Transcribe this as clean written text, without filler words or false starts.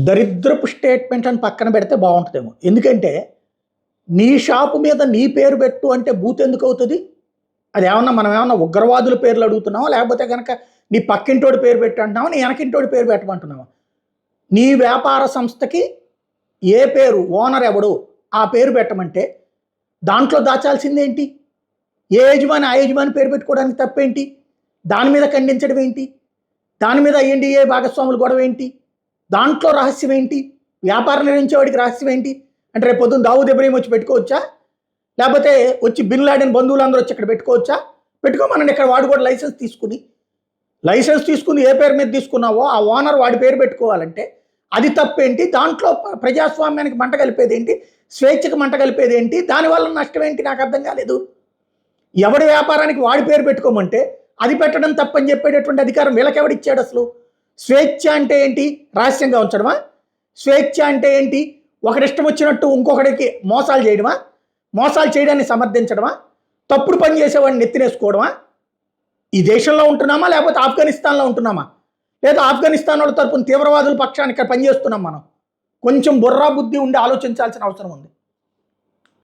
దరిద్రపు స్టేట్మెంట్ అని పక్కన పెడితే బాగుంటుందేమో. ఎందుకంటే నీ షాపు మీద నీ పేరు పెట్టు అంటే బూత్ ఎందుకు అవుతుంది? అది ఏమన్నా మనం ఏమన్నా ఉగ్రవాదుల పేర్లు అడుగుతున్నావా, లేకపోతే కనుక నీ పక్కింటోడి పేరు పెట్టు అంటున్నావా, నీ వెనకింటోడి పేరు పెట్టమంటున్నావా? నీ వ్యాపార సంస్థకి ఏ పేరు, ఓనర్ ఎవడు ఆ పేరు పెట్టమంటే దాంట్లో దాచాల్సిందేంటి? ఏ యజమాని ఆ యజమాని పేరు పెట్టుకోవడానికి తప్పేంటి? దాని మీద ఖండించడం ఏంటి? దాని మీద ఎన్డీఏ భాగస్వాములు గొడవ ఏంటి? దాంట్లో రహస్యం ఏంటి? వ్యాపారం నిర్వహించేవాడికి రహస్యం ఏంటి? అంటే రేపు పొద్దున్న దావూద్ ఇబ్రహీం వచ్చి పెట్టుకోవచ్చా? లేకపోతే వచ్చి బిన్ లాడెన్ బంధువులందరూ వచ్చి ఇక్కడ పెట్టుకోవచ్చా? పెట్టుకోమనండి. ఇక్కడ వాడు కూడా లైసెన్స్ తీసుకుని ఏ పేరు మీద తీసుకున్నావో ఆ ఓనర్ వాడి పేరు పెట్టుకోవాలంటే అది తప్పేంటి? దాంట్లో ప్రజాస్వామ్యానికి మంట కలిపేది ఏంటి? స్వేచ్ఛకు మంట కలిపేది ఏంటి? దానివల్ల నష్టం ఏంటి? నాకు అర్థం కాలేదు. ఎవడి వ్యాపారానికి వాడి పేరు పెట్టుకోమంటే అది పెట్టడం తప్పని చెప్పేటటువంటి అధికారం వీళ్ళకెవడిచ్చాడు అసలు? స్వేచ్ఛ అంటే ఏంటి? రహస్యంగా ఉంచడమా? స్వేచ్ఛ అంటే ఏంటి? ఒకరిష్టం వచ్చినట్టు ఇంకొకడికి మోసాలు చేయడమా? మోసాలు చేయడాన్ని సమర్థించడమా? తప్పుడు పని చేసేవాడిని నెత్తినేసుకోవడమా? ఈ దేశంలో ఉంటున్నామా, లేకపోతే ఆఫ్ఘనిస్తాన్లో ఉంటున్నామా, లేదా ఆఫ్ఘనిస్తాన్ వాళ్ళ తరపున తీవ్రవాదుల పక్షాన్ని ఇక్కడ పనిచేస్తున్నాం మనం? కొంచెం బుర్రా బుద్ధి ఉండి ఆలోచించాల్సిన అవసరం ఉంది.